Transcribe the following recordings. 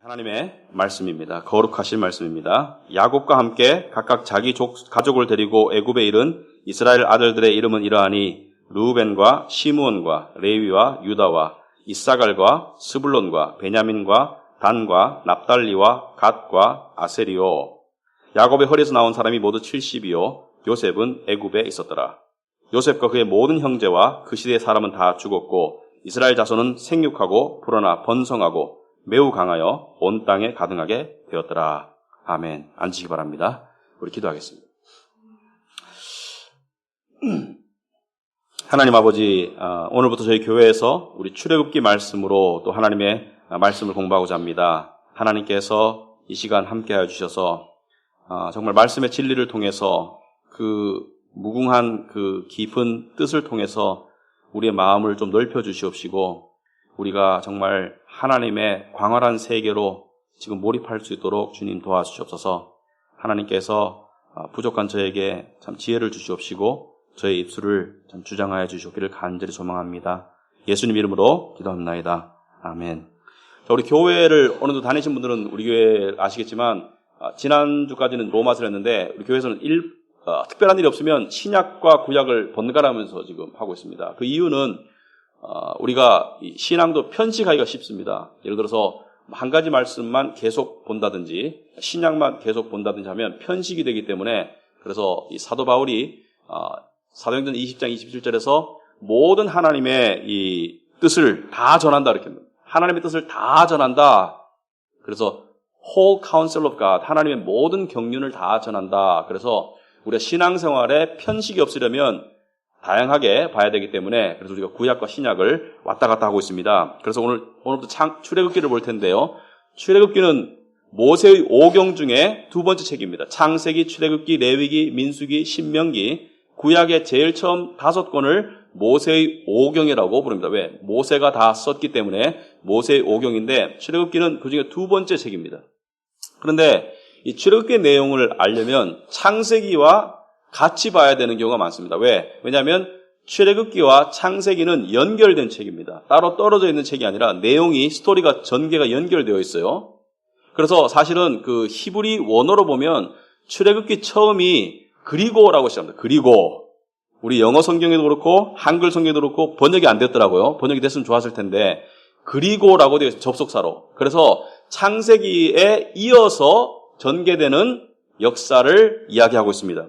하나님의 말씀입니다. 거룩하신 말씀입니다. 야곱과 함께 각각 자기 가족을 데리고 애굽에 이른 이스라엘 아들들의 이름은 이러하니 르우벤과 시므온과 레위와 유다와 이사갈과 스불론과 베냐민과 단과 납달리와 갓과 아세리요. 야곱의 허리에서 나온 사람이 모두 70이요. 요셉은 애굽에 있었더라. 요셉과 그의 모든 형제와 그 시대의 사람은 다 죽었고 이스라엘 자손은 생육하고 불어나 번성하고 매우 강하여 온 땅에 가득하게 되었더라. 아멘. 앉으시기 바랍니다. 우리 기도하겠습니다. 하나님 아버지, 오늘부터 저희 교회에서 우리 출애굽기 말씀으로 또 하나님의 말씀을 공부하고자 합니다. 하나님께서 이 시간 함께하여 주셔서 정말 말씀의 진리를 통해서 그 무궁한 그 깊은 뜻을 통해서 우리의 마음을 좀 넓혀 주시옵시고 우리가 정말 하나님의 광활한 세계로 지금 몰입할 수 있도록 주님 도와주시옵소서. 하나님께서 부족한 저에게 참 지혜를 주시옵시고 저의 입술을 참 주장하여 주시옵기를 간절히 소망합니다. 예수님 이름으로 기도합나이다. 아멘. 자, 우리 교회를 어느 정도 다니신 분들은 우리 교회 아시겠지만 지난주까지는 로마서를 했는데 우리 교회에서는 특별한 일이 없으면 신약과 구약을 번갈아가면서 지금 하고 있습니다. 그 이유는 우리가 신앙도 편식하기가 쉽습니다. 예를 들어서 한 가지 말씀만 계속 본다든지 신약만 계속 본다든지 하면 편식이 되기 때문에 그래서 이 사도 바울이 사도행전 20장 27절에서 모든 하나님의 이 뜻을 다 전한다 이렇게 합니다. 하나님의 뜻을 다 전한다. 그래서 whole counsel of God, 하나님의 모든 경륜을 다 전한다. 그래서 우리가 신앙생활에 편식이 없으려면 다양하게 봐야 되기 때문에 그래서 우리가 구약과 신약을 왔다 갔다 하고 있습니다. 그래서 오늘부터 출애굽기를 볼 텐데요. 출애굽기는 모세의 5경 중에 두 번째 책입니다. 창세기, 출애굽기, 레위기, 민수기, 신명기. 구약의 제일 처음 5권을 모세의 5경이라고 부릅니다. 왜? 모세가 다 썼기 때문에 모세의 5경인데 출애굽기는 그중에 두 번째 책입니다. 그런데 이 출애굽기의 내용을 알려면 창세기와 같이 봐야 되는 경우가 많습니다. 왜? 왜냐하면 출애굽기와 창세기는 연결된 책입니다. 따로 떨어져 있는 책이 아니라 내용이 스토리가 전개가 연결되어 있어요. 그래서 사실은 그 히브리 원어로 보면 출애굽기 처음이 그리고라고 시작합니다. 그리고 우리 영어 성경에도 그렇고 한글 성경에도 그렇고 번역이 안 됐더라고요. 번역이 됐으면 좋았을 텐데 그리고라고 되어 있어요. 접속사로. 그래서 창세기에 이어서 전개되는 역사를 이야기하고 있습니다.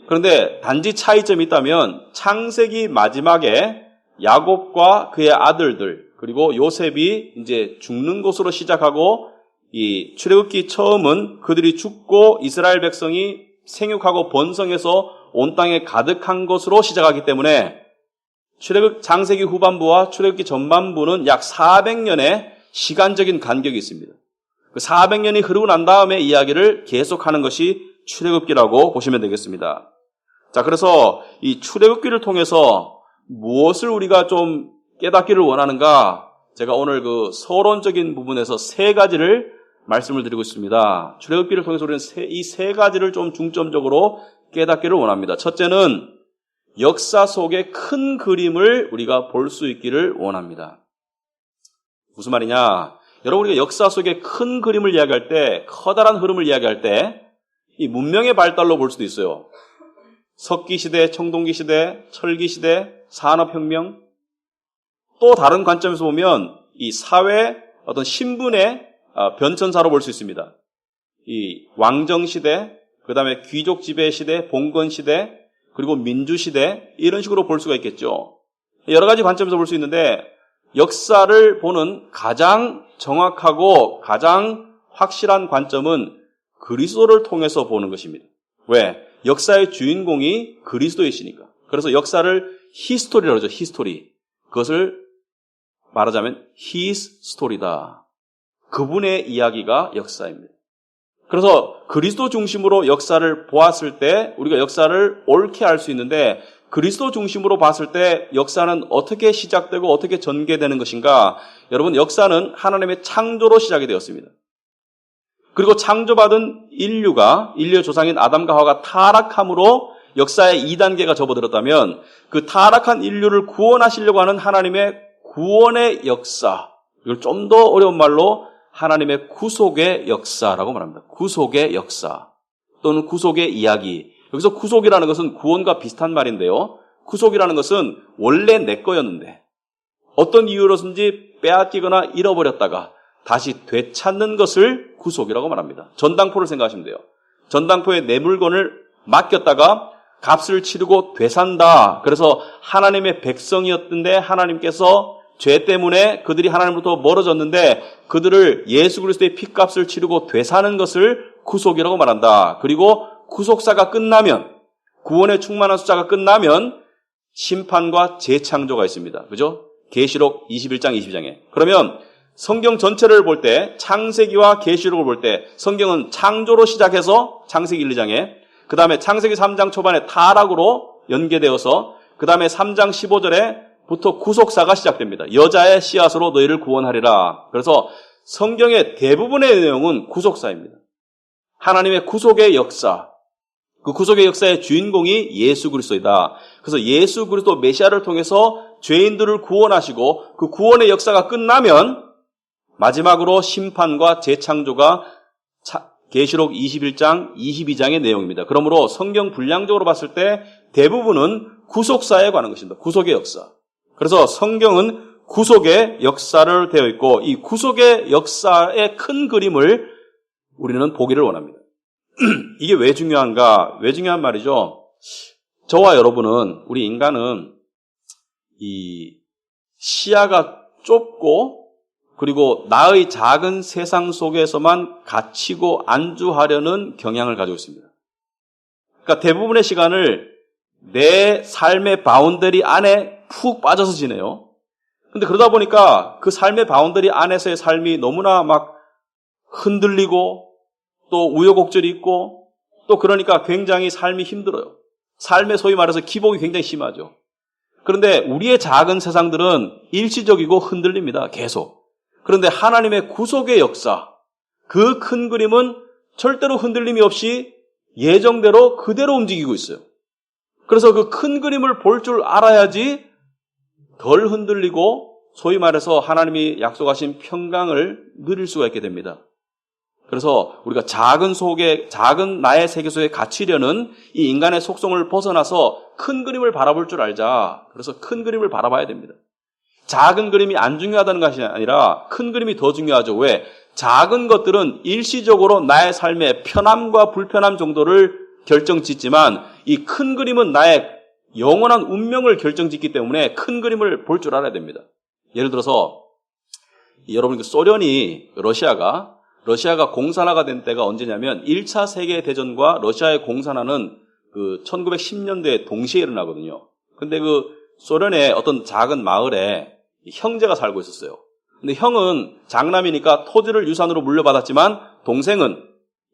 그런데 단지 차이점이 있다면 창세기 마지막에 야곱과 그의 아들들 그리고 요셉이 이제 죽는 곳으로 시작하고 이 출애굽기 처음은 그들이 죽고 이스라엘 백성이 생육하고 번성해서 온 땅에 가득한 것으로 시작하기 때문에 창세기 후반부와 출애굽기 전반부는 약 400년의 시간적인 간격이 있습니다. 그 400년이 흐르고 난 다음에 이야기를 계속하는 것이 출애굽기라고 보시면 되겠습니다. 자, 그래서 이 출애굽기를 통해서 무엇을 우리가 좀 깨닫기를 원하는가? 제가 오늘 그 서론적인 부분에서 3가지를 말씀을 드리고 있습니다. 출애굽기를 통해서 우리는 이 3가지를 좀 중점적으로 깨닫기를 원합니다. 첫째는 역사 속의 큰 그림을 우리가 볼 수 있기를 원합니다. 무슨 말이냐? 여러분, 우리가 역사 속의 큰 그림을 이야기할 때, 커다란 흐름을 이야기할 때, 이 문명의 발달로 볼 수도 있어요. 석기시대, 청동기시대, 철기시대, 산업혁명. 또 다른 관점에서 보면 이 사회 어떤 신분의 변천사로 볼 수 있습니다. 이 왕정시대, 그 다음에 귀족 지배시대, 봉건시대, 그리고 민주시대 이런 식으로 볼 수가 있겠죠. 여러 가지 관점에서 볼 수 있는데 역사를 보는 가장 정확하고 가장 확실한 관점은 그리스도를 통해서 보는 것입니다. 왜? 역사의 주인공이 그리스도이시니까. 그래서 역사를 히스토리라고 하죠. 히스토리. 그것을 말하자면 His 스토리다. 그분의 이야기가 역사입니다. 그래서 그리스도 중심으로 역사를 보았을 때 우리가 역사를 옳게 알 수 있는데 그리스도 중심으로 봤을 때 역사는 어떻게 시작되고 어떻게 전개되는 것인가? 여러분, 역사는 하나님의 창조로 시작이 되었습니다. 그리고 창조받은 인류의 조상인 아담과 하와가 타락함으로 역사의 2단계가 접어들었다면 그 타락한 인류를 구원하시려고 하는 하나님의 구원의 역사, 이걸 좀 더 어려운 말로 하나님의 구속의 역사라고 말합니다. 구속의 역사 또는 구속의 이야기. 여기서 구속이라는 것은 구원과 비슷한 말인데요. 구속이라는 것은 원래 내 거였는데 어떤 이유로든지 빼앗기거나 잃어버렸다가 다시 되찾는 것을 구속이라고 말합니다. 전당포를 생각하시면 돼요. 전당포에 내 물건을 맡겼다가 값을 치르고 되산다. 그래서 하나님의 백성이었는데 하나님께서 죄 때문에 그들이 하나님으로부터 멀어졌는데 그들을 예수 그리스도의 피값을 치르고 되사는 것을 구속이라고 말한다. 그리고 구속사가 끝나면, 구원의 충만한 숫자가 끝나면 심판과 재창조가 있습니다. 그죠? 계시록 21장 22장에. 그러면 성경 전체를 볼 때, 창세기와 계시록을 볼 때 성경은 창조로 시작해서 창세기 1, 2장에, 그 다음에 창세기 3장 초반에 타락으로 연계되어서 그 다음에 3장 15절에 부터 구속사가 시작됩니다. 여자의 씨앗으로 너희를 구원하리라. 그래서 성경의 대부분의 내용은 구속사입니다. 하나님의 구속의 역사, 그 구속의 역사의 주인공이 예수 그리스도이다. 그래서 예수 그리스도 메시아를 통해서 죄인들을 구원하시고 그 구원의 역사가 끝나면 마지막으로 심판과 재창조가 계시록 21장, 22장의 내용입니다. 그러므로 성경 분량적으로 봤을 때 대부분은 구속사에 관한 것입니다. 구속의 역사. 그래서 성경은 구속의 역사를 되어 있고 이 구속의 역사의 큰 그림을 우리는 보기를 원합니다. 이게 왜 중요한가? 왜 중요한 말이죠? 저와 여러분은, 우리 인간은 이 시야가 좁고 그리고 나의 작은 세상 속에서만 갇히고 안주하려는 경향을 가지고 있습니다. 그러니까 대부분의 시간을 내 삶의 바운더리 안에 푹 빠져서 지내요. 근데 그러다 보니까 그 삶의 바운더리 안에서의 삶이 너무나 막 흔들리고 또 우여곡절이 있고 또 그러니까 굉장히 삶이 힘들어요. 삶의 소위 말해서 기복이 굉장히 심하죠. 그런데 우리의 작은 세상들은 일시적이고 흔들립니다. 계속. 그런데 하나님의 구속의 역사, 그 큰 그림은 절대로 흔들림이 없이 예정대로 그대로 움직이고 있어요. 그래서 그 큰 그림을 볼 줄 알아야지 덜 흔들리고 소위 말해서 하나님이 약속하신 평강을 누릴 수가 있게 됩니다. 그래서 우리가 작은 나의 세계 속에 갇히려는 이 인간의 속성을 벗어나서 큰 그림을 바라볼 줄 알자. 그래서 큰 그림을 바라봐야 됩니다. 작은 그림이 안 중요하다는 것이 아니라 큰 그림이 더 중요하죠. 왜? 작은 것들은 일시적으로 나의 삶의 편함과 불편함 정도를 결정짓지만 이 큰 그림은 나의 영원한 운명을 결정짓기 때문에 큰 그림을 볼 줄 알아야 됩니다. 예를 들어서 여러분 소련이 러시아가 공산화가 된 때가 언제냐면 1차 세계대전과 러시아의 공산화는 그 1910년대에 동시에 일어나거든요. 근데 그 소련의 어떤 작은 마을에 형제가 살고 있었어요. 근데 형은 장남이니까 토지를 유산으로 물려받았지만 동생은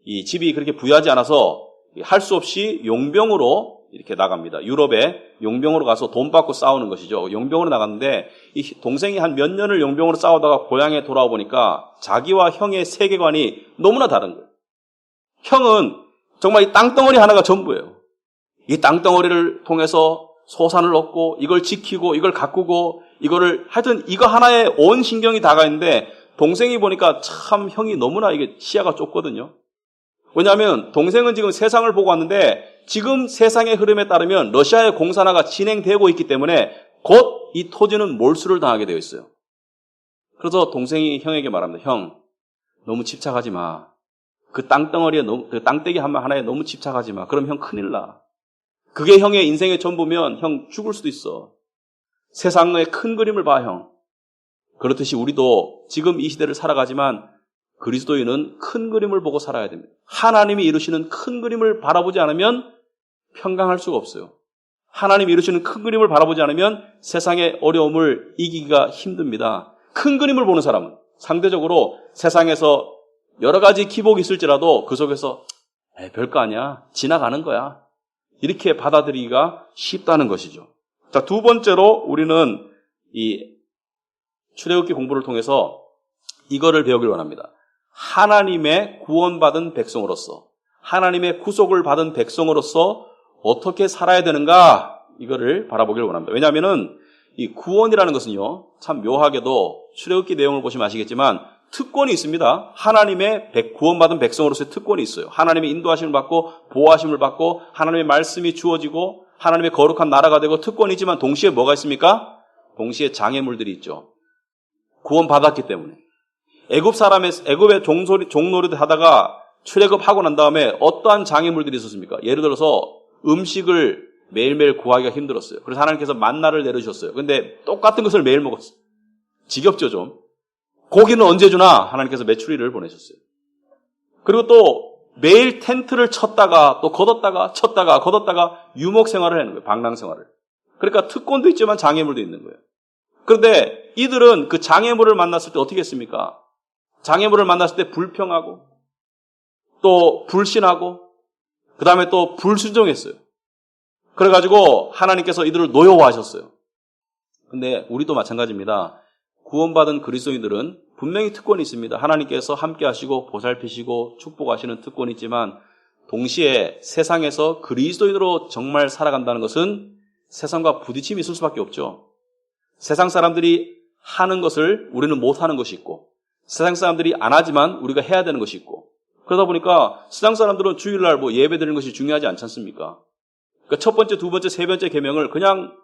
이 집이 그렇게 부유하지 않아서 할 수 없이 용병으로 이렇게 나갑니다. 유럽에 용병으로 가서 돈 받고 싸우는 것이죠. 용병으로 나갔는데 이 동생이 한 몇 년을 용병으로 싸우다가 고향에 돌아와 보니까 자기와 형의 세계관이 너무나 다른 거예요. 형은 정말 이 땅덩어리 하나가 전부예요. 이 땅덩어리를 통해서 소산을 얻고 이걸 지키고 이걸 가꾸고 이거를 하여튼 이거 하나에 온 신경이 다가 있는데 동생이 보니까 참 형이 너무나 이게 시야가 좁거든요. 왜냐하면 동생은 지금 세상을 보고 왔는데 지금 세상의 흐름에 따르면 러시아의 공산화가 진행되고 있기 때문에 곧 이 토지는 몰수를 당하게 되어 있어요. 그래서 동생이 형에게 말합니다. 형, 너무 집착하지 마. 그 땅덩어리에 그 땅떼기 하나에 너무 집착하지 마. 그럼 형 큰일 나. 그게 형의 인생의 전부면 형 죽을 수도 있어. 세상의 큰 그림을 봐, 형. 그렇듯이 우리도 지금 이 시대를 살아가지만 그리스도인은 큰 그림을 보고 살아야 됩니다. 하나님이 이루시는 큰 그림을 바라보지 않으면 평강할 수가 없어요. 하나님이 이루시는 큰 그림을 바라보지 않으면 세상의 어려움을 이기기가 힘듭니다. 큰 그림을 보는 사람은 상대적으로 세상에서 여러 가지 기복이 있을지라도 그 속에서 별거 아니야. 지나가는 거야. 이렇게 받아들이기가 쉽다는 것이죠. 자, 두 번째로 우리는 이 출애굽기 공부를 통해서 이거를 배우길 원합니다. 하나님의 구원받은 백성으로서, 하나님의 구속을 받은 백성으로서 어떻게 살아야 되는가, 이거를 바라보길 원합니다. 왜냐하면은 이 구원이라는 것은요, 참 묘하게도 출애굽기 내용을 보시면 아시겠지만 특권이 있습니다. 하나님의 구원받은 백성으로서의 특권이 있어요. 하나님의 인도하심을 받고 보호하심을 받고 하나님의 말씀이 주어지고 하나님의 거룩한 나라가 되고 특권이지만 동시에 뭐가 있습니까? 동시에 장애물들이 있죠. 구원받았기 때문에. 애굽의 종노릇 하다가 출애굽하고 난 다음에 어떠한 장애물들이 있었습니까? 예를 들어서 음식을 매일매일 구하기가 힘들었어요. 그래서 하나님께서 만나를 내려주셨어요. 근데 똑같은 것을 매일 먹었어요. 지겹죠, 좀. 고기는 언제 주나? 하나님께서 메추리를 보내셨어요. 그리고 또 매일 텐트를 쳤다가 또 걷었다가 쳤다가 걷었다가 유목 생활을 하는 거예요. 방랑 생활을. 그러니까 특권도 있지만 장애물도 있는 거예요. 그런데 이들은 그 장애물을 만났을 때 어떻게 했습니까? 장애물을 만났을 때 불평하고 또 불신하고 그 다음에 또 불순종했어요. 그래가지고 하나님께서 이들을 노여워하셨어요. 근데 우리도 마찬가지입니다. 구원받은 그리스도인들은 분명히 특권이 있습니다. 하나님께서 함께 하시고 보살피시고 축복하시는 특권이 있지만 동시에 세상에서 그리스도인으로 정말 살아간다는 것은 세상과 부딪힘이 있을 수밖에 없죠. 세상 사람들이 하는 것을 우리는 못하는 것이 있고 세상 사람들이 안 하지만 우리가 해야 되는 것이 있고 그러다 보니까 세상 사람들은 주일날 예배 드리는 것이 중요하지 않지 않습니까? 그러니까 첫 번째, 두 번째, 세 번째 계명을 그냥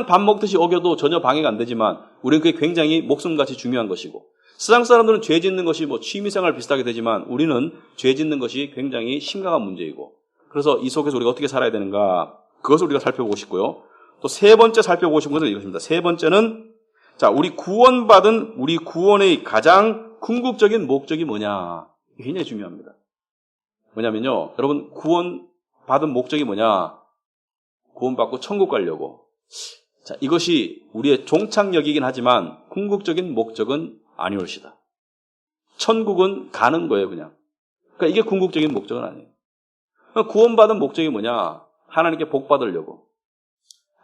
밥 먹듯이 어겨도 전혀 방해가 안 되지만 우리는 그게 굉장히 목숨같이 중요한 것이고 세상 사람들은 죄 짓는 것이 취미생활 비슷하게 되지만 우리는 죄 짓는 것이 굉장히 심각한 문제이고 그래서 이 속에서 우리가 어떻게 살아야 되는가 그것을 우리가 살펴보고 싶고요. 또 세 번째 살펴보고 싶은 것은 이것입니다. 세 번째는 우리 구원의 가장 궁극적인 목적이 뭐냐? 이게 굉장히 중요합니다. 뭐냐면요. 여러분 구원받은 목적이 뭐냐? 구원받고 천국 가려고. 자, 이것이 우리의 종착역이긴 하지만 궁극적인 목적은 아니올시다. 천국은 가는 거예요, 그냥. 그러니까 이게 궁극적인 목적은 아니에요. 그러니까 구원받은 목적이 뭐냐? 하나님께 복 받으려고.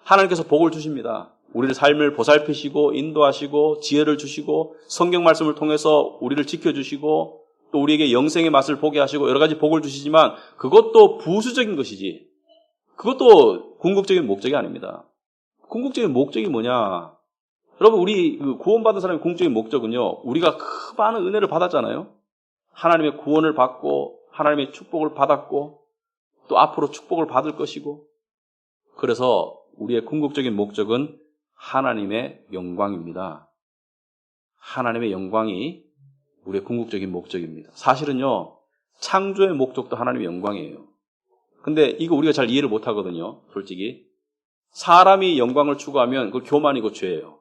하나님께서 복을 주십니다. 우리를 삶을 보살피시고 인도하시고 지혜를 주시고 성경 말씀을 통해서 우리를 지켜주시고 또 우리에게 영생의 맛을 보게 하시고 여러 가지 복을 주시지만 그것도 부수적인 것이지 그것도 궁극적인 목적이 아닙니다. 궁극적인 목적이 뭐냐? 여러분 우리 구원받은 사람의 궁극적인 목적은요. 우리가 많은 은혜를 받았잖아요. 하나님의 구원을 받고 하나님의 축복을 받았고 또 앞으로 축복을 받을 것이고 그래서 우리의 궁극적인 목적은 하나님의 영광입니다. 하나님의 영광이 우리의 궁극적인 목적입니다. 사실은요. 창조의 목적도 하나님의 영광이에요. 근데 이거 우리가 잘 이해를 못 하거든요. 솔직히. 사람이 영광을 추구하면 그건 교만이고 죄예요.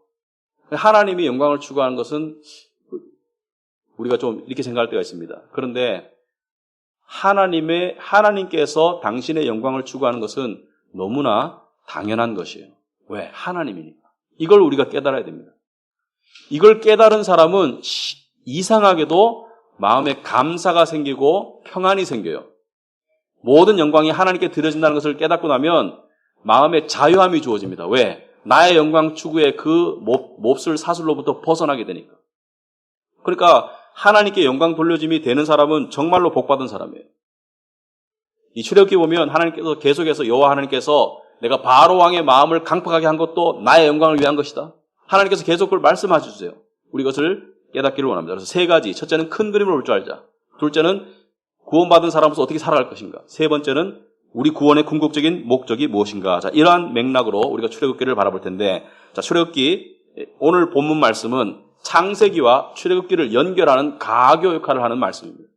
하나님이 영광을 추구하는 것은 우리가 좀 이렇게 생각할 때가 있습니다. 그런데 하나님께서 당신의 영광을 추구하는 것은 너무나 당연한 것이에요. 왜? 하나님이니까. 이걸 우리가 깨달아야 됩니다. 이걸 깨달은 사람은 이상하게도 마음에 감사가 생기고 평안이 생겨요. 모든 영광이 하나님께 드려진다는 것을 깨닫고 나면 마음에 자유함이 주어집니다. 왜? 나의 영광 추구의 그 몹쓸 사슬로부터 벗어나게 되니까. 그러니까 하나님께 영광 돌려짐이 되는 사람은 정말로 복받은 사람이에요. 이 출애굽기 보면 하나님께서 계속해서 여호와 하나님께서 내가 바로 왕의 마음을 강팍하게 한 것도 나의 영광을 위한 것이다. 하나님께서 계속 그걸 말씀해 주세요. 우리 이것을 깨닫기를 원합니다. 그래서 세 가지. 첫째는 큰 그림을 볼 줄 알자. 둘째는 구원받은 사람으로서 어떻게 살아갈 것인가. 세 번째는 우리 구원의 궁극적인 목적이 무엇인가. 자, 이러한 맥락으로 우리가 출애굽기를 바라볼 텐데, 자, 출애굽기 오늘 본문 말씀은 창세기와 출애굽기를 연결하는 가교 역할을 하는 말씀입니다.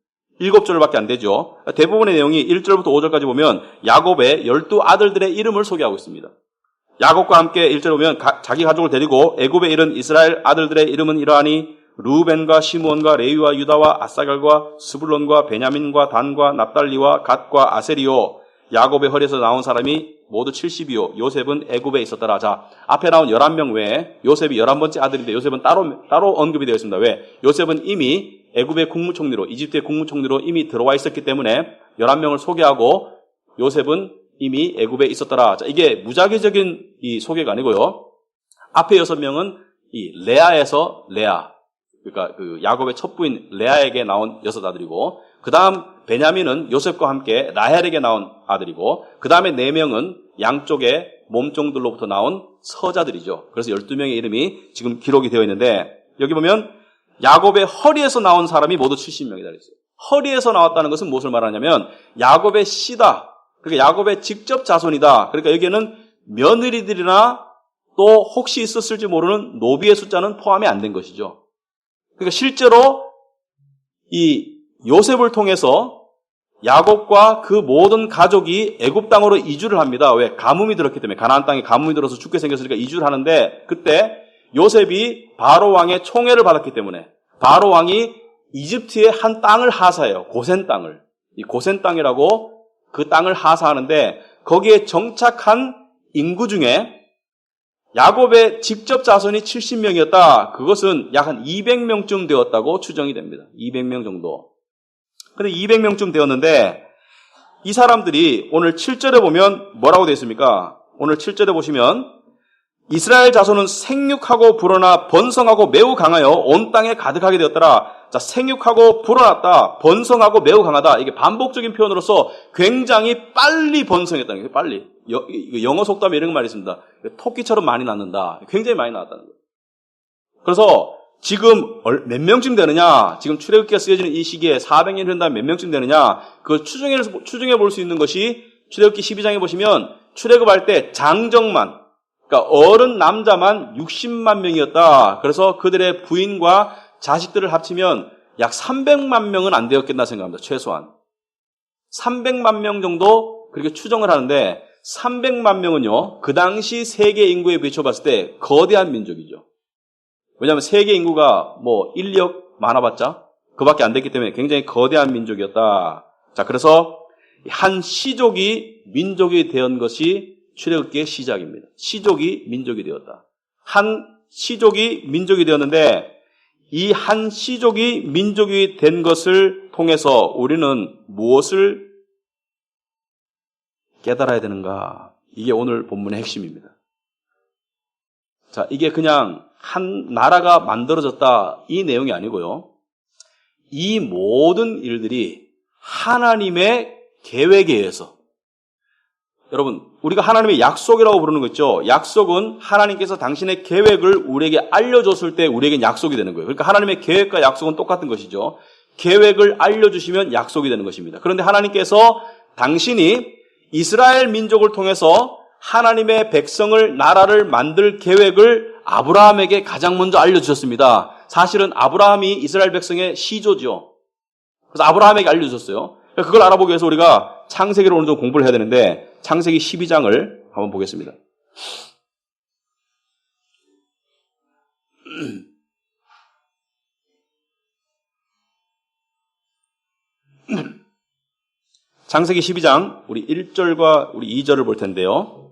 7절밖에 안 되죠. 대부분의 내용이 1절부터 5절까지 보면 야곱의 12아들들의 이름을 소개하고 있습니다. 야곱과 함께 1절에 보면 자기 가족을 데리고 애굽에 이른 이스라엘 아들들의 이름은 이러하니 루벤과 시므온과 레위와 유다와 아사갈과 스불론과 베냐민과 단과 납달리와 갓과 아세리요. 야곱의 허리에서 나온 사람이 모두 70이요. 요셉은 애굽에 있었더라. 자, 앞에 나온 11명 외에 요셉이 11번째 아들인데 요셉은 따로 언급이 되어 있습니다. 왜? 요셉은 이미 애굽의 국무총리로, 이집트의 국무총리로 이미 들어와 있었기 때문에 11명을 소개하고 요셉은 이미 애굽에 있었더라. 자, 이게 무작위적인 이 소개가 아니고요. 앞에 6명은 이 레아에서 레아, 그러니까 그 야곱의 첫 부인 레아에게 나온 6아들이고, 그 다음 베냐민은 요셉과 함께 라헬에게 나온 아들이고, 그 다음에 4명은 양쪽의 몸종들로부터 나온 서자들이죠. 그래서 12명의 이름이 지금 기록이 되어 있는데, 여기 보면 야곱의 허리에서 나온 사람이 모두 70명이다 그랬어요. 허리에서 나왔다는 것은 무엇을 말하냐면 야곱의 씨다. 그러니까 야곱의 직접 자손이다. 그러니까 여기에는 며느리들이나 또 혹시 있었을지 모르는 노비의 숫자는 포함이 안 된 것이죠. 그러니까 실제로 이 요셉을 통해서 야곱과 그 모든 가족이 애굽 땅으로 이주를 합니다. 왜? 가뭄이 들었기 때문에. 가나안 땅에 가뭄이 들어서 죽게 생겼으니까 이주를 하는데 그때 요셉이 바로 왕의 총애를 받았기 때문에 바로 왕이 이집트의 한 땅을 하사해요. 고센 땅을. 이 고센 땅이라고 그 땅을 하사하는데 거기에 정착한 인구 중에 야곱의 직접 자손이 70명이었다. 그것은 약 한 200명쯤 되었다고 추정이 됩니다. 200명 정도. 근데 200명쯤 되었는데 이 사람들이 오늘 7절에 보면 뭐라고 되어 있습니까? 오늘 7절에 보시면 이스라엘 자손은 생육하고 불어나 번성하고 매우 강하여 온 땅에 가득하게 되었더라. 자, 생육하고 불어났다. 번성하고 매우 강하다. 이게 반복적인 표현으로서 굉장히 빨리 번성했다는 거예요. 빨리. 영어 속담에 이런 말이 있습니다. 토끼처럼 많이 낳는다. 굉장히 많이 낳았다는 거예요. 그래서 지금 몇 명쯤 되느냐? 지금 출애굽기가 쓰여지는 이 시기에 400년 된 다음에 몇 명쯤 되느냐? 그걸 추정해 볼 수 있는 것이 출애굽기 12장에 보시면 출애굽할 때 장정만, 그러니까 어른 남자만 60만 명이었다. 그래서 그들의 부인과 자식들을 합치면 약 300만 명은 안 되었겠나 생각합니다. 최소한. 300만 명 정도 그렇게 추정을 하는데 300만 명은요. 그 당시 세계 인구에 비춰봤을 때 거대한 민족이죠. 왜냐하면 세계 인구가 뭐 1, 2억 많아봤자 그밖에 안 됐기 때문에 굉장히 거대한 민족이었다. 자, 그래서 한 시족이 민족이 된 것이 출애굽기의 시작입니다. 시족이 민족이 되었다. 한 시족이 민족이 되었는데 이 한 시족이 민족이 된 것을 통해서 우리는 무엇을 깨달아야 되는가? 이게 오늘 본문의 핵심입니다. 자, 이게 그냥 한 나라가 만들어졌다 이 내용이 아니고요. 이 모든 일들이 하나님의 계획에 의해서 여러분, 우리가 하나님의 약속이라고 부르는 거 있죠. 약속은 하나님께서 당신의 계획을 우리에게 알려줬을 때 우리에겐 약속이 되는 거예요. 그러니까 하나님의 계획과 약속은 똑같은 것이죠. 계획을 알려주시면 약속이 되는 것입니다. 그런데 하나님께서 당신이 이스라엘 민족을 통해서 하나님의 백성을, 나라를 만들 계획을 아브라함에게 가장 먼저 알려주셨습니다. 사실은 아브라함이 이스라엘 백성의 시조죠. 그래서 아브라함에게 알려주셨어요. 그걸 알아보기 위해서 우리가 창세기를 오늘 좀 공부를 해야 되는데 창세기 12장을 한번 보겠습니다. 창세기 12장 우리 1절과 우리 2절을 볼 텐데요.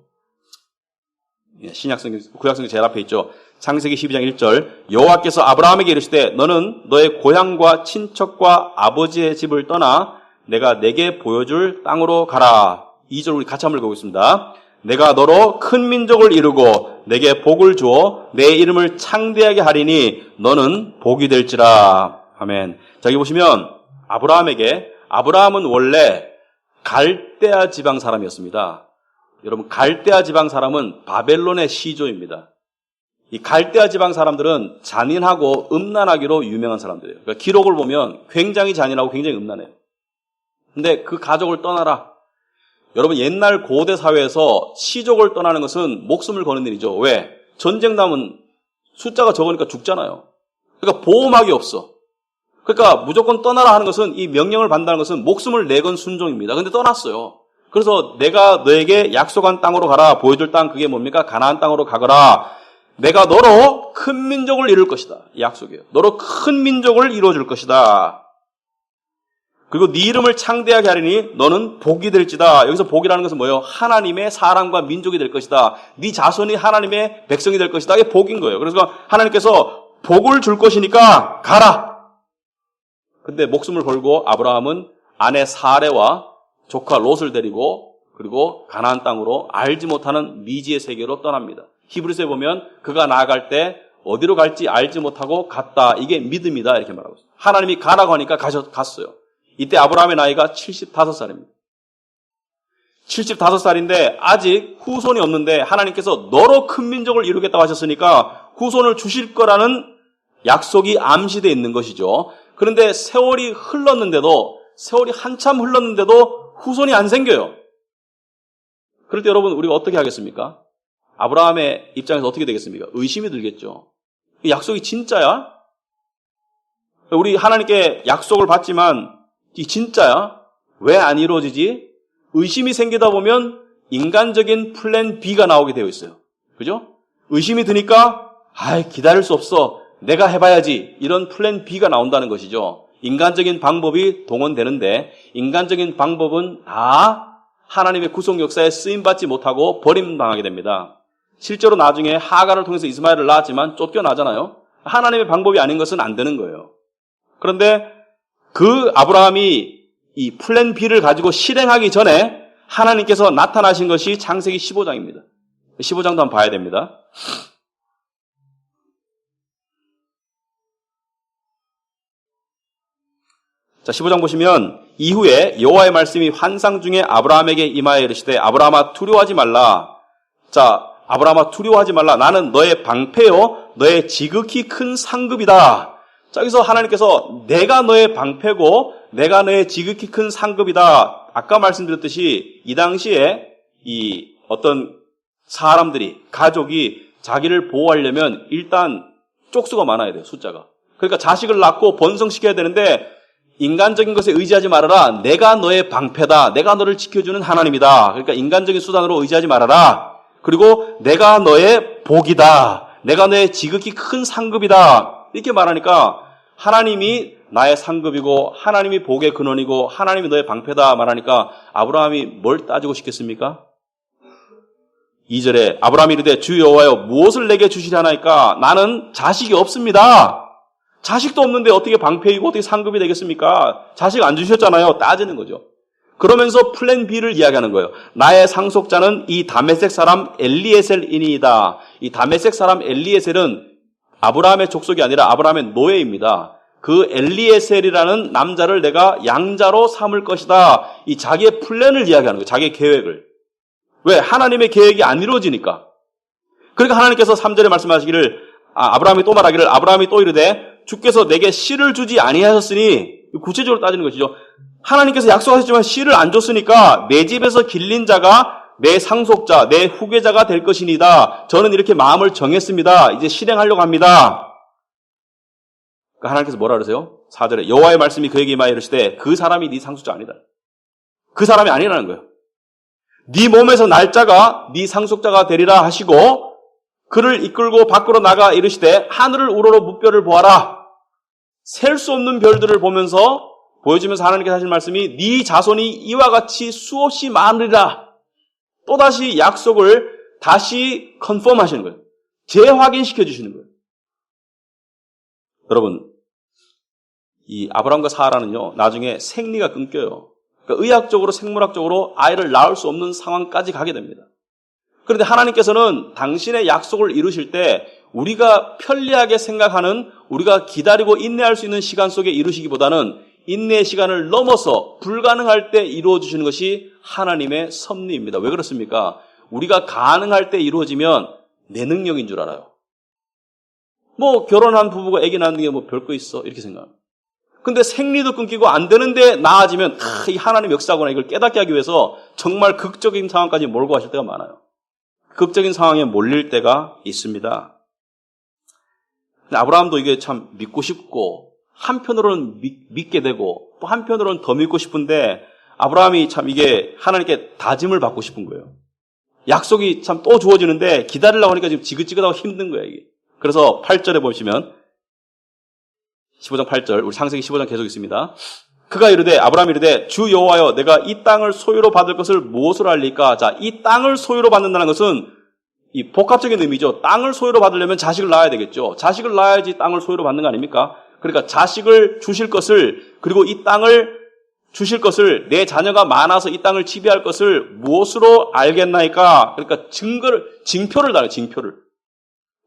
신약성경, 구약성경 제일 앞에 있죠. 창세기 12장 1절 여호와께서 아브라함에게 이르시되 너는 너의 고향과 친척과 아버지의 집을 떠나 내가 내게 보여줄 땅으로 가라. 2절 우리 같이 한번 읽어보겠습니다. 내가 너로 큰 민족을 이루고 내게 복을 주어 내 이름을 창대하게 하리니 너는 복이 될지라. 아멘. 자, 여기 보시면 아브라함은 원래 갈대아 지방 사람이었습니다. 여러분, 갈대아 지방 사람은 바벨론의 시조입니다. 이 갈대아 지방 사람들은 잔인하고 음란하기로 유명한 사람들이에요. 그러니까 기록을 보면 굉장히 잔인하고 굉장히 음란해요. 근데 그 가족을 떠나라. 여러분, 옛날 고대 사회에서 시족을 떠나는 것은 목숨을 거는 일이죠. 왜? 전쟁 나면 숫자가 적으니까 죽잖아요. 그러니까 보호막이 없어. 그러니까 무조건 떠나라 하는 것은, 이 명령을 받는다는 것은 목숨을 내건 순종입니다. 근데 떠났어요. 그래서 내가 너에게 약속한 땅으로 가라. 보여줄 땅, 그게 뭡니까? 가나안 땅으로 가거라. 내가 너로 큰 민족을 이룰 것이다. 이 약속이에요. 너로 큰 민족을 이루어줄 것이다. 그리고 네 이름을 창대하게 하리니 너는 복이 될지다. 여기서 복이라는 것은 뭐예요? 하나님의 사람과 민족이 될 것이다. 네 자손이 하나님의 백성이 될 것이다. 이게 복인 거예요. 그래서 하나님께서 복을 줄 것이니까 가라. 근데 목숨을 걸고 아브라함은 아내 사레와 조카 롯을 데리고 그리고 가나안 땅으로 알지 못하는 미지의 세계로 떠납니다. 히브리서에 보면 그가 나아갈 때 어디로 갈지 알지 못하고 갔다. 이게 믿음이다. 이렇게 말하고 있어요. 하나님이 가라고 하니까 갔어요. 이때 아브라함의 나이가 75살입니다. 75살인데 아직 후손이 없는데 하나님께서 너로 큰 민족을 이루겠다고 하셨으니까 후손을 주실 거라는 약속이 암시되어 있는 것이죠. 그런데 세월이 한참 흘렀는데도 후손이 안 생겨요. 그럴 때 여러분 우리가 어떻게 하겠습니까? 아브라함의 입장에서 어떻게 되겠습니까? 의심이 들겠죠. 이 약속이 진짜야? 우리 하나님께 약속을 받지만 이 진짜야? 왜 안 이루어지지? 의심이 생기다 보면 인간적인 플랜 B가 나오게 되어 있어요. 그죠? 의심이 드니까 기다릴 수 없어. 내가 해봐야지. 이런 플랜 B가 나온다는 것이죠. 인간적인 방법이 동원되는데 인간적인 방법은 다 하나님의 구속 역사에 쓰임받지 못하고 버림당하게 됩니다. 실제로 나중에 하갈을 통해서 이스마엘을 낳았지만 쫓겨나잖아요. 하나님의 방법이 아닌 것은 안 되는 거예요. 그런데 그 아브라함이 이 플랜 B를 가지고 실행하기 전에 하나님께서 나타나신 것이 창세기 15장입니다. 15장도 한번 봐야 됩니다. 자, 15장 보시면 이후에 여호와의 말씀이 환상 중에 아브라함에게 임하여 이르시되 아브라함아 두려워하지 말라. 자, 아브라함아 두려워하지 말라. 나는 너의 방패요 너의 지극히 큰 상급이다. 자, 여기서 하나님께서 내가 너의 방패고 내가 너의 지극히 큰 상급이다. 아까 말씀드렸듯이 이 당시에 이 어떤 사람들이 가족이 자기를 보호하려면 일단 쪽수가 많아야 돼요. 숫자가. 그러니까 자식을 낳고 번성시켜야 되는데 인간적인 것에 의지하지 말아라. 내가 너의 방패다. 내가 너를 지켜주는 하나님이다. 그러니까 인간적인 수단으로 의지하지 말아라. 그리고 내가 너의 복이다. 내가 너의 지극히 큰 상급이다. 이렇게 말하니까 하나님이 나의 상급이고 하나님이 복의 근원이고 하나님이 너의 방패다 말하니까 아브라함이 뭘 따지고 싶겠습니까? 2절에 아브라함이 이르되 주 여호와여 무엇을 내게 주시려 하나이까? 나는 자식이 없습니다. 자식도 없는데 어떻게 방패이고 어떻게 상급이 되겠습니까? 자식 안 주셨잖아요. 따지는 거죠. 그러면서 플랜 B를 이야기하는 거예요. 나의 상속자는 이 다메섹 사람 엘리에셀이니이다. 이 다메섹 사람 엘리에셀은 아브라함의 족속이 아니라 아브라함의 노예입니다. 그 엘리에셀이라는 남자를 내가 양자로 삼을 것이다. 이 자기의 플랜을 이야기하는 거예요. 자기의 계획을. 왜? 하나님의 계획이 안 이루어지니까. 그러니까 하나님께서 3절에 말씀하시기를 아브라함이 또 말하기를 아브라함이 또 이르되 주께서 내게 씨를 주지 아니하셨으니 구체적으로 따지는 것이죠. 하나님께서 약속하셨지만 씨를 안 줬으니까 내 집에서 길린 자가 내 상속자, 내 후계자가 될 것이니다. 저는 이렇게 마음을 정했습니다. 이제 실행하려고 합니다. 그러니까 하나님께서 뭐라 그러세요? 4절에 여호와의 말씀이 그에게 임하여 이르시되 그 사람이 네 상속자 아니다. 그 사람이 아니라는 거예요. 네 몸에서 날짜가 네 상속자가 되리라 하시고 그를 이끌고 밖으로 나가 이르시되 하늘을 우러러 무별을 보아라. 셀 수 없는 별들을 보여주면서 하나님께서 하신 말씀이 네 자손이 이와 같이 수없이 많으리라. 또다시 약속을 다시 컨펌 하시는 거예요. 재확인시켜 주시는 거예요. 여러분, 이 아브라함과 사라는요, 나중에 생리가 끊겨요. 그러니까 의학적으로, 생물학적으로 아이를 낳을 수 없는 상황까지 가게 됩니다. 그런데 하나님께서는 당신의 약속을 이루실 때 우리가 편리하게 생각하는, 우리가 기다리고 인내할 수 있는 시간 속에 이루시기보다는 인내의 시간을 넘어서 불가능할 때 이루어주시는 것이 하나님의 섭리입니다. 왜 그렇습니까? 우리가 가능할 때 이루어지면 내 능력인 줄 알아요. 결혼한 부부가 아기 낳는 게 별거 있어 이렇게 생각합니다. 근데 생리도 끊기고 안 되는데 나아지면 이 하나님 역사구나 이걸 깨닫게 하기 위해서 정말 극적인 상황까지 몰고 가실 때가 많아요. 극적인 상황에 몰릴 때가 있습니다. 근데 아브라함도 이게 참 믿고 싶고 한편으로는 믿게 되고 또 한편으로는 더 믿고 싶은데 아브라함이 참 이게 하나님께 다짐을 받고 싶은 거예요. 약속이 참 또 주어지는데 기다리려고 하니까 지금 지긋지긋하고 힘든 거예요, 이게. 그래서 8절에 보시면 15장 8절 우리 창세기 15장 계속 있습니다. 그가 이르되 아브라함이 이르되 주 여호와여 내가 이 땅을 소유로 받을 것을 무엇으로 알리까? 자, 이 땅을 소유로 받는다는 것은 이 복합적인 의미죠. 땅을 소유로 받으려면 자식을 낳아야 되겠죠. 자식을 낳아야지 땅을 소유로 받는 거 아닙니까? 그러니까 자식을 주실 것을 그리고 이 땅을 주실 것을 내 자녀가 많아서 이 땅을 지배할 것을 무엇으로 알겠나이까? 그러니까 징표를 달아요. 징표를.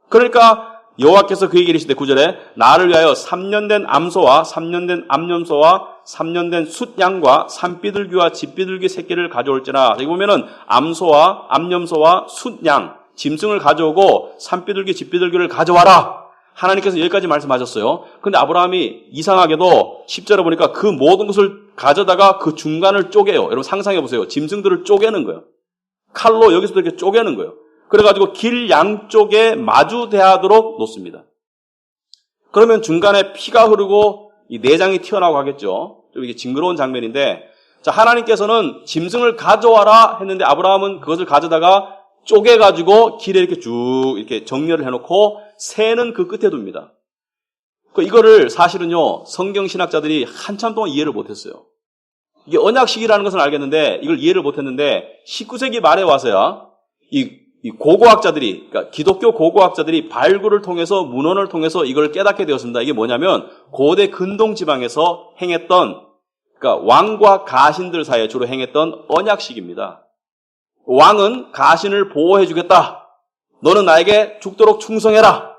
그러니까 여호와께서 그에게 이르시되 9절에 나를 위하여 3년 된 암소와 3년 된 암염소와 3년 된 숫양과 산비둘기와 집비둘기 새끼를 가져올지나. 여기 보면은 암소와 암염소와 숫양 짐승을 가져오고 산비둘기 집비둘기를 가져와라. 하나님께서 여기까지 말씀하셨어요. 근데 아브라함이 이상하게도 10절에 보니까 그 모든 것을 가져다가 그 중간을 쪼개요. 여러분 상상해 보세요. 짐승들을 쪼개는 거예요. 칼로 여기서 이렇게 쪼개는 거예요. 그래가지고 길 양쪽에 마주대하도록 놓습니다. 그러면 중간에 피가 흐르고 이 내장이 튀어나오고 하겠죠. 좀 이게 징그러운 장면인데, 자, 하나님께서는 짐승을 가져와라 했는데 아브라함은 그것을 가져다가 쪼개가지고 길에 이렇게 쭉 이렇게 정렬을 해놓고 새는 그 끝에 둡니다. 이거를 사실은요, 성경 신학자들이 한참 동안 이해를 못했어요. 이게 언약식이라는 것은 알겠는데 이걸 이해를 못했는데 19세기 말에 와서야 이 고고학자들이, 그러니까 기독교 고고학자들이 발굴을 통해서 문헌을 통해서 이걸 깨닫게 되었습니다. 이게 뭐냐면 고대 근동 지방에서 행했던, 그러니까 왕과 가신들 사이에 주로 행했던 언약식입니다. 왕은 가신을 보호해 주겠다. 너는 나에게 죽도록 충성해라.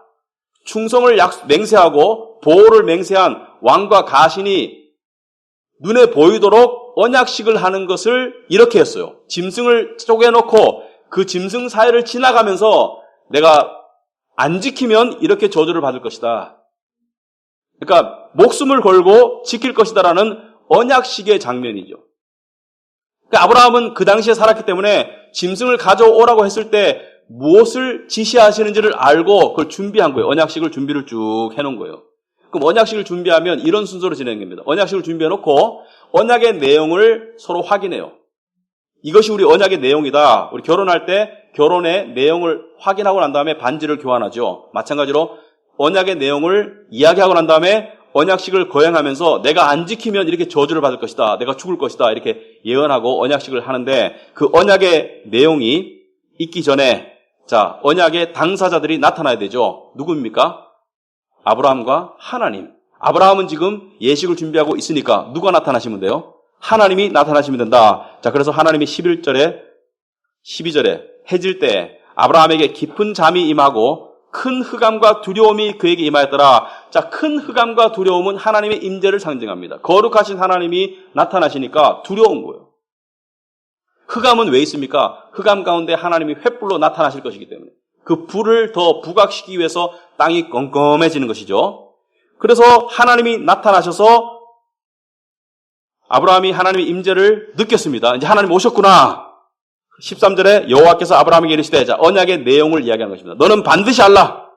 충성을 맹세하고 보호를 맹세한 왕과 가신이 눈에 보이도록 언약식을 하는 것을 이렇게 했어요. 짐승을 쪼개놓고 그 짐승 사이를 지나가면서 내가 안 지키면 이렇게 저주를 받을 것이다. 그러니까 목숨을 걸고 지킬 것이다라는 언약식의 장면이죠. 그러니까 아브라함은 그 당시에 살았기 때문에 짐승을 가져오라고 했을 때 무엇을 지시하시는지를 알고 그걸 준비한 거예요. 언약식을 준비를 쭉 해놓은 거예요. 그럼 언약식을 준비하면 이런 순서로 진행된 겁니다. 언약식을 준비해놓고 언약의 내용을 서로 확인해요. 이것이 우리 언약의 내용이다. 우리 결혼할 때 결혼의 내용을 확인하고 난 다음에 반지를 교환하죠. 마찬가지로 언약의 내용을 이야기하고 난 다음에 언약식을 거행하면서 내가 안 지키면 이렇게 저주를 받을 것이다. 내가 죽을 것이다. 이렇게 예언하고 언약식을 하는데 그 언약의 내용이 있기 전에 자, 언약의 당사자들이 나타나야 되죠. 누구입니까? 아브라함과 하나님. 아브라함은 지금 예식을 준비하고 있으니까 누가 나타나시면 돼요? 하나님이 나타나시면 된다. 자, 그래서 하나님이 11절에 12절에 해질 때 아브라함에게 깊은 잠이 임하고 큰 흑암과 두려움이 그에게 임하였더라. 자, 큰 흑암과 두려움은 하나님의 임재를 상징합니다. 거룩하신 하나님이 나타나시니까 두려운 거예요. 흑암은 왜 있습니까? 흑암 가운데 하나님이 횃불로 나타나실 것이기 때문에 그 불을 더 부각시키기 위해서 땅이 껌껌해지는 것이죠. 그래서 하나님이 나타나셔서 아브라함이 하나님의 임재를 느꼈습니다. 이제 하나님 오셨구나. 13절에 여호와께서 아브라함에게 이르시되, 자, 언약의 내용을 이야기하는 것입니다. 너는 반드시 알라.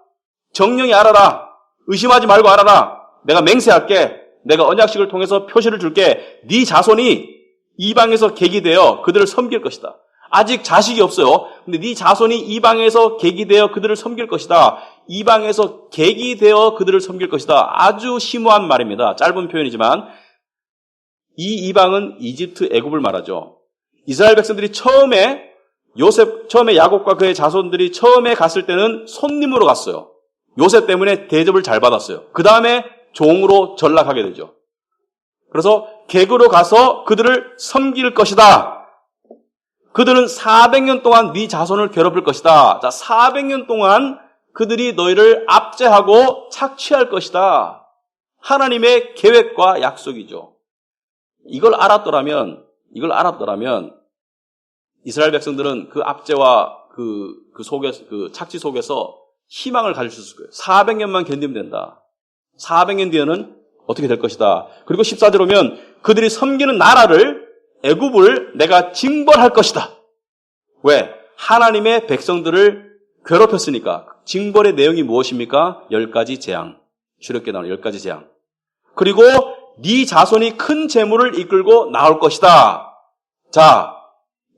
정령이 알아라. 의심하지 말고 알아라. 내가 맹세할게. 내가 언약식을 통해서 표시를 줄게. 네 자손이 이방에서 계기되어 그들을 섬길 것이다. 아직 자식이 없어요. 근데 네 자손이 이방에서 계기되어 그들을 섬길 것이다. 이방에서 계기되어 그들을 섬길 것이다. 아주 심오한 말입니다. 짧은 표현이지만 이 이방은 이집트, 애굽을 말하죠. 이스라엘 백성들이 처음에 야곱과 그의 자손들이 처음에 갔을 때는 손님으로 갔어요. 요셉 때문에 대접을 잘 받았어요. 그 다음에 종으로 전락하게 되죠. 그래서 객으로 가서 그들을 섬길 것이다. 그들은 400년 동안 네 자손을 괴롭힐 것이다. 자, 400년 동안 그들이 너희를 압제하고 착취할 것이다. 하나님의 계획과 약속이죠. 이걸 알았더라면 이스라엘 백성들은 그 압제와 그 착취 속에서 희망을 가질 수 있을 거예요. 400년만 견디면 된다. 400년 뒤에는 어떻게 될 것이다. 그리고 14절 오면 그들이 섬기는 나라를, 애굽을 내가 징벌할 것이다. 왜? 하나님의 백성들을 괴롭혔으니까. 징벌의 내용이 무엇입니까? 10가지 재앙. 출애굽기에 나오는 10가지 재앙. 그리고 네 자손이 큰 재물을 이끌고 나올 것이다. 자,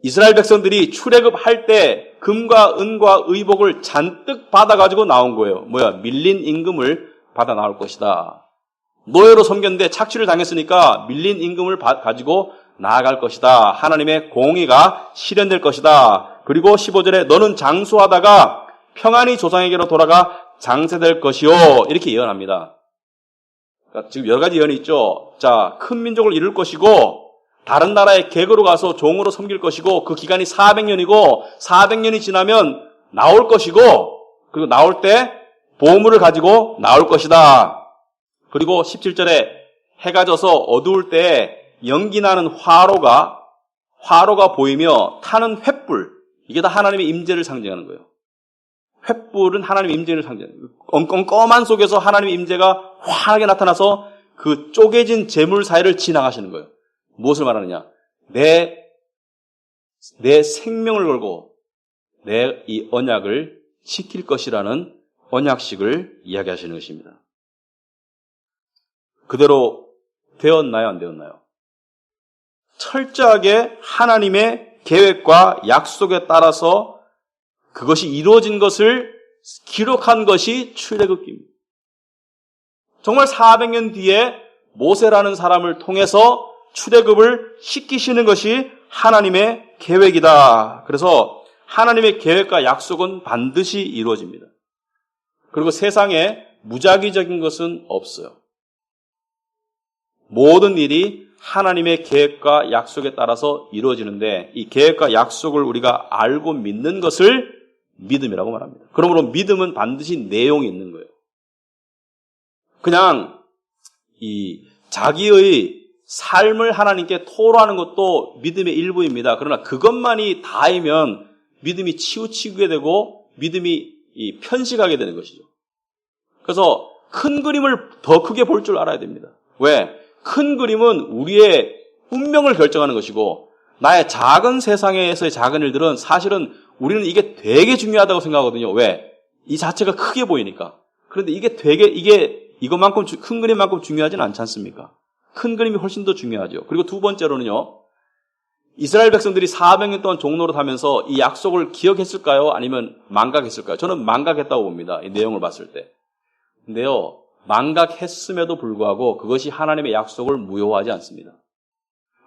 이스라엘 백성들이 출애굽할 때 금과 은과 의복을 잔뜩 받아가지고 나온 거예요. 밀린 임금을 받아 나올 것이다. 노예로 섬겼는데 착취를 당했으니까 밀린 임금을 가지고 나아갈 것이다. 하나님의 공의가 실현될 것이다. 그리고 15절에 너는 장수하다가 평안히 조상에게로 돌아가 장세될 것이요. 이렇게 예언합니다. 그러니까 지금 여러 가지 예언이 있죠. 자, 큰 민족을 이룰 것이고 다른 나라의 객으로 가서 종으로 섬길 것이고 그 기간이 400년이고 400년이 지나면 나올 것이고 그리고 나올 때 보물을 가지고 나올 것이다. 그리고 17절에 해가 져서 어두울 때 연기 나는 화로가 보이며 타는 횃불, 이게 다 하나님의 임재를 상징하는 거예요. 횃불은 하나님의 임재를 상징합니다. 껌껌 속에서 하나님의 임재가 환하게 나타나서 그 쪼개진 재물 사이를 지나가시는 거예요. 무엇을 말하느냐? 내 생명을 걸고 내 이 언약을 지킬 것이라는 언약식을 이야기하시는 것입니다. 그대로 되었나요? 안 되었나요? 철저하게 하나님의 계획과 약속에 따라서 그것이 이루어진 것을 기록한 것이 출애굽기입니다. 정말 400년 뒤에 모세라는 사람을 통해서 출애굽을 시키시는 것이 하나님의 계획이다. 그래서 하나님의 계획과 약속은 반드시 이루어집니다. 그리고 세상에 무작위적인 것은 없어요. 모든 일이 하나님의 계획과 약속에 따라서 이루어지는데 이 계획과 약속을 우리가 알고 믿는 것을 믿음이라고 말합니다. 그러므로 믿음은 반드시 내용이 있는 거예요. 그냥 이 자기의 삶을 하나님께 토로하는 것도 믿음의 일부입니다. 그러나 그것만이 다이면 믿음이 치우치게 되고 믿음이 편식하게 되는 것이죠. 그래서 큰 그림을 더 크게 볼 줄 알아야 됩니다. 왜? 큰 그림은 우리의 운명을 결정하는 것이고 나의 작은 세상에서의 작은 일들은 사실은 우리는 이게 되게 중요하다고 생각하거든요. 왜? 이 자체가 크게 보이니까. 그런데 이것만큼 큰 그림만큼 중요하지는 않지 않습니까? 큰 그림이 훨씬 더 중요하죠. 그리고 두 번째로는요. 이스라엘 백성들이 400년 동안 종노릇 하면서 이 약속을 기억했을까요? 아니면 망각했을까요? 저는 망각했다고 봅니다. 이 내용을 봤을 때. 근데요. 망각했음에도 불구하고 그것이 하나님의 약속을 무효하지 않습니다.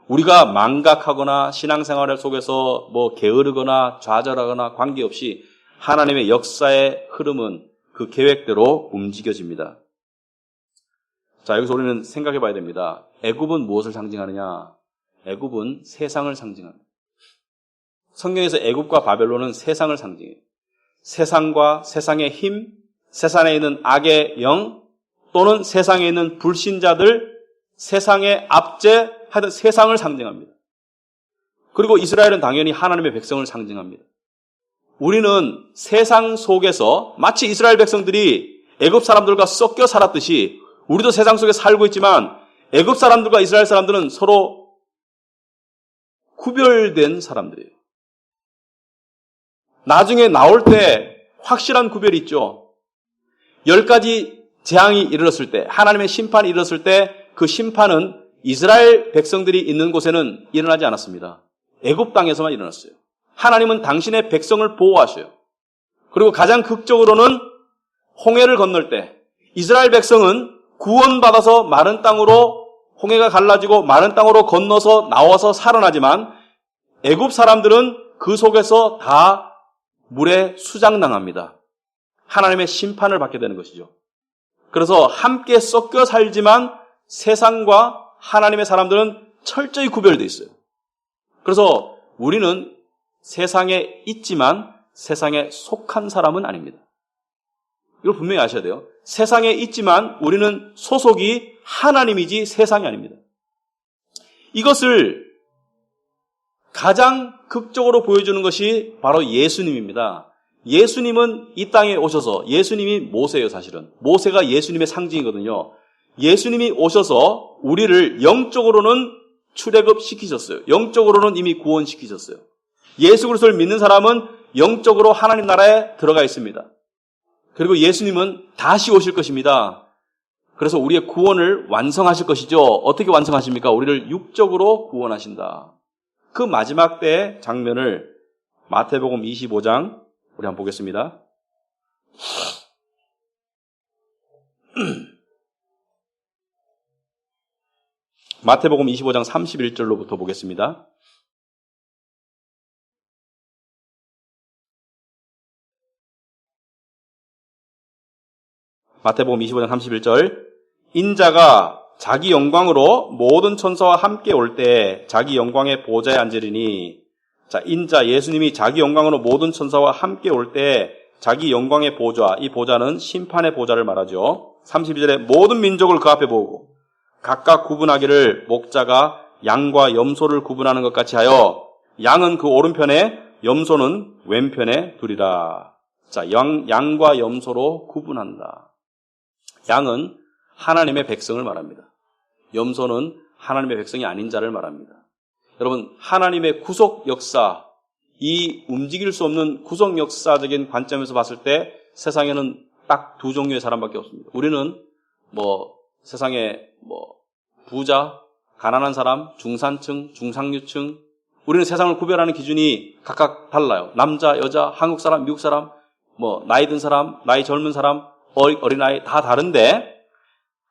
우리가 망각하거나 신앙생활 속에서 게으르거나 좌절하거나 관계없이 하나님의 역사의 흐름은 그 계획대로 움직여집니다. 자, 여기서 우리는 생각해 봐야 됩니다. 애굽은 무엇을 상징하느냐? 애굽은 세상을 상징합니다. 성경에서 애굽과 바벨론은 세상을 상징해요. 세상과 세상의 힘, 세상에 있는 악의 영, 또는 세상에 있는 불신자들, 세상의 압제, 하여튼 세상을 상징합니다. 그리고 이스라엘은 당연히 하나님의 백성을 상징합니다. 우리는 세상 속에서 마치 이스라엘 백성들이 애굽 사람들과 섞여 살았듯이 우리도 세상 속에 살고 있지만 애굽 사람들과 이스라엘 사람들은 서로 구별된 사람들이에요. 나중에 나올 때 확실한 구별이 있죠. 10가지 재앙이 이르렀을 때, 하나님의 심판이 이르렀을 때 그 심판은 이스라엘 백성들이 있는 곳에는 일어나지 않았습니다. 애굽 땅에서만 일어났어요. 하나님은 당신의 백성을 보호하셔요. 그리고 가장 극적으로는 홍해를 건널 때 이스라엘 백성은 구원받아서 마른 땅으로 홍해가 갈라지고 마른 땅으로 건너서 나와서 살아나지만 애굽 사람들은 그 속에서 다 물에 수장당합니다. 하나님의 심판을 받게 되는 것이죠. 그래서 함께 섞여 살지만 세상과 하나님의 사람들은 철저히 구별되어 있어요. 그래서 우리는 세상에 있지만 세상에 속한 사람은 아닙니다. 이걸 분명히 아셔야 돼요. 세상에 있지만 우리는 소속이 하나님이지 세상이 아닙니다. 이것을 가장 극적으로 보여주는 것이 바로 예수님입니다. 예수님은 이 땅에 오셔서, 예수님이 모세예요, 사실은. 모세가 예수님의 상징이거든요. 예수님이 오셔서 우리를 영적으로는 출애굽시키셨어요. 영적으로는 이미 구원시키셨어요. 예수 그리스도를 믿는 사람은 영적으로 하나님 나라에 들어가 있습니다. 그리고 예수님은 다시 오실 것입니다. 그래서 우리의 구원을 완성하실 것이죠. 어떻게 완성하십니까? 우리를 육적으로 구원하신다. 그 마지막 때의 장면을 마태복음 25장 우리 한번 보겠습니다. 마태복음 25장 31절로부터 보겠습니다. 마태복음 25장 31절 인자가 자기 영광으로 모든 천사와 함께 올 때 자기 영광의 보좌에 앉으리니 자, 인자 예수님이 자기 영광으로 모든 천사와 함께 올 때 자기 영광의 보좌, 이 보좌는 심판의 보좌를 말하죠. 32절에 모든 민족을 그 앞에 모으고 각각 구분하기를 목자가 양과 염소를 구분하는 것 같이 하여 양은 그 오른편에 염소는 왼편에 두리라. 자, 양과 염소로 구분한다. 양은 하나님의 백성을 말합니다. 염소는 하나님의 백성이 아닌 자를 말합니다. 여러분, 하나님의 구속 역사, 이 움직일 수 없는 구속 역사적인 관점에서 봤을 때 세상에는 딱 두 종류의 사람밖에 없습니다. 우리는 세상에 부자, 가난한 사람, 중산층, 중상류층, 우리는 세상을 구별하는 기준이 각각 달라요. 남자, 여자, 한국 사람, 미국 사람, 나이 든 사람, 나이 젊은 사람, 어린아이 다 다른데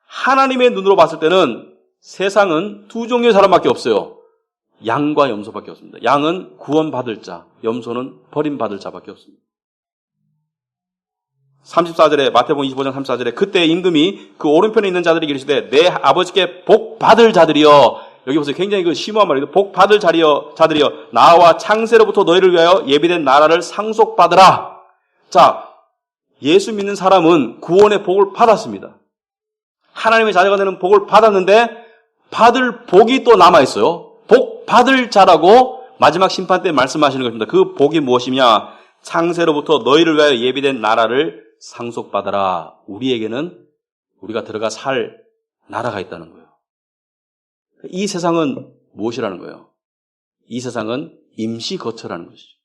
하나님의 눈으로 봤을 때는 세상은 두 종류의 사람밖에 없어요. 양과 염소밖에 없습니다. 양은 구원받을 자, 염소는 버림받을 자밖에 없습니다. 34절에 마태복음 25장 34절에 그때 임금이 그 오른편에 있는 자들에게 이르시되 내 아버지께 복 받을 자들이여, 여기 보세요. 굉장히 심오한 말이에요. 복 받을 자들이여 나와 창세로부터 너희를 위하여 예비된 나라를 상속받으라. 자, 예수 믿는 사람은 구원의 복을 받았습니다. 하나님의 자녀가 되는 복을 받았는데 받을 복이 또 남아있어요. 복 받을 자라고 마지막 심판 때 말씀하시는 것입니다. 그 복이 무엇이냐? 창세로부터 너희를 위하여 예비된 나라를 상속받아라. 우리에게는 우리가 들어가 살 나라가 있다는 거예요. 이 세상은 무엇이라는 거예요? 이 세상은 임시 거처라는 것이죠.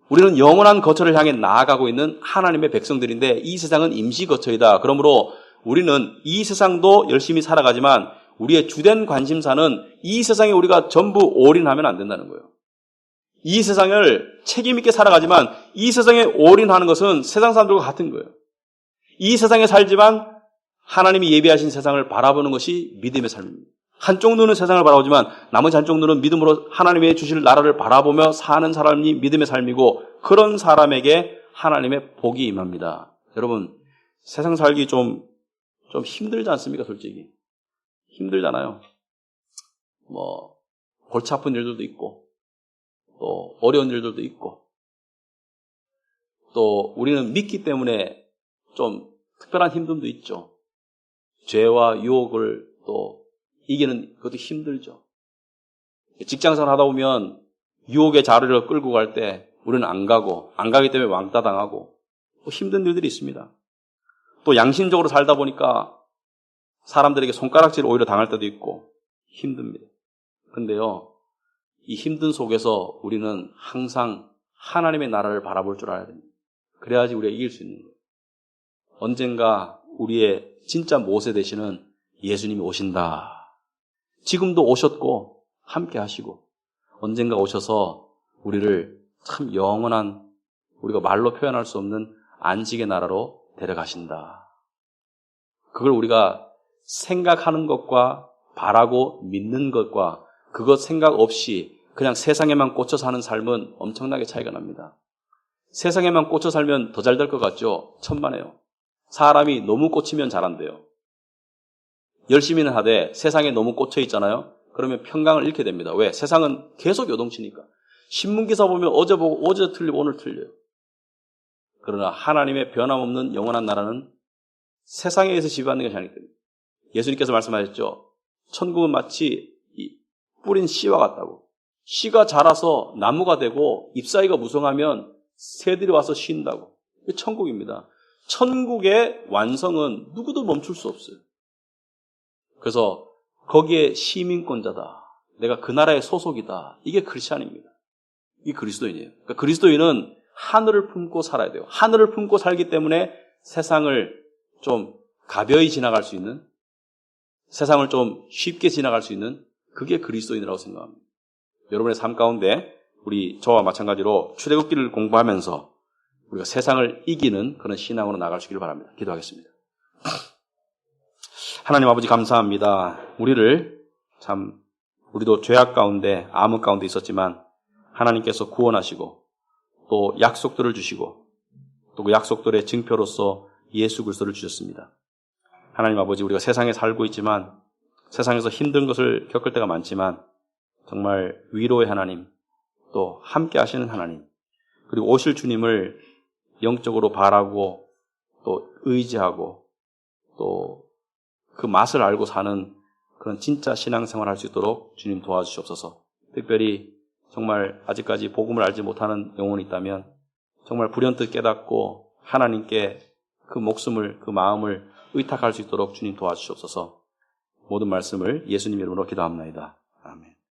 우리는 영원한 거처를 향해 나아가고 있는 하나님의 백성들인데 이 세상은 임시 거처이다. 그러므로 우리는 이 세상도 열심히 살아가지만 우리의 주된 관심사는 이 세상에 우리가 전부 올인하면 안 된다는 거예요. 이 세상을 책임있게 살아가지만 이 세상에 올인하는 것은 세상 사람들과 같은 거예요. 이 세상에 살지만 하나님이 예비하신 세상을 바라보는 것이 믿음의 삶입니다. 한쪽 눈은 세상을 바라보지만 나머지 한쪽 눈은 믿음으로 하나님의 주실 나라를 바라보며 사는 사람이 믿음의 삶이고 그런 사람에게 하나님의 복이 임합니다. 여러분, 세상 살기 좀 힘들지 않습니까? 솔직히. 힘들잖아요. 골치 아픈 일들도 있고 또 어려운 일들도 있고 또 우리는 믿기 때문에 좀 특별한 힘듦도 있죠. 죄와 유혹을 또 이기는 것도 힘들죠. 직장생활 하다 보면 유혹의 자리를 끌고 갈 때 우리는 안 가기 때문에 왕따 당하고 또 힘든 일들이 있습니다. 또 양심적으로 살다 보니까 사람들에게 손가락질을 오히려 당할 때도 있고 힘듭니다. 근데요, 이 힘든 속에서 우리는 항상 하나님의 나라를 바라볼 줄 알아야 됩니다. 그래야지 우리가 이길 수 있는 거예요. 언젠가 우리의 진짜 모세 되시는 예수님이 오신다. 지금도 오셨고 함께 하시고 언젠가 오셔서 우리를 참 영원한, 우리가 말로 표현할 수 없는 안식의 나라로 데려가신다. 그걸 우리가 생각하는 것과 바라고 믿는 것과 그것 생각 없이 그냥 세상에만 꽂혀 사는 삶은 엄청나게 차이가 납니다. 세상에만 꽂혀 살면 더 잘 될 것 같죠? 천만에요. 사람이 너무 꽂히면 잘한대요. 열심히는 하되 세상에 너무 꽂혀 있잖아요. 그러면 평강을 잃게 됩니다. 왜? 세상은 계속 요동치니까. 신문기사 보면 어제 보고 어제 틀리고 오늘 틀려요. 그러나 하나님의 변함없는 영원한 나라는 세상에 의해서 지배받는 것이 아니기 때문에 예수님께서 말씀하셨죠. 천국은 마치 이 뿌린 씨와 같다고. 씨가 자라서 나무가 되고 잎사귀가 무성하면 새들이 와서 쉰다고. 이게 천국입니다. 천국의 완성은 누구도 멈출 수 없어요. 그래서 거기에 시민권자다. 내가 그 나라의 소속이다. 이게 크리스찬입니다. 이게 그리스도인이에요. 그러니까 그리스도인은 하늘을 품고 살아야 돼요. 하늘을 품고 살기 때문에 세상을 좀 가벼이 지나갈 수 있는, 세상을 좀 쉽게 지나갈 수 있는, 그게 그리스도인이라고 생각합니다. 여러분의 삶 가운데 저와 마찬가지로 출애굽기를 공부하면서 우리가 세상을 이기는 그런 신앙으로 나갈 수 있기를 바랍니다. 기도하겠습니다. 하나님 아버지 감사합니다. 우리도 죄악 가운데, 암흑 가운데 있었지만 하나님께서 구원하시고 또 약속들을 주시고 또 그 약속들의 증표로서 예수 그리스도를 주셨습니다. 하나님 아버지, 우리가 세상에 살고 있지만 세상에서 힘든 것을 겪을 때가 많지만 정말 위로의 하나님, 또 함께 하시는 하나님, 그리고 오실 주님을 영적으로 바라고 또 의지하고 또 그 맛을 알고 사는 그런 진짜 신앙생활을 할 수 있도록 주님 도와주시옵소서. 특별히 정말 아직까지 복음을 알지 못하는 영혼이 있다면 정말 불현듯 깨닫고 하나님께 그 목숨을, 그 마음을 의탁할 수 있도록 주님 도와주시옵소서. 모든 말씀을 예수님 이름으로 기도합나이다. 아멘.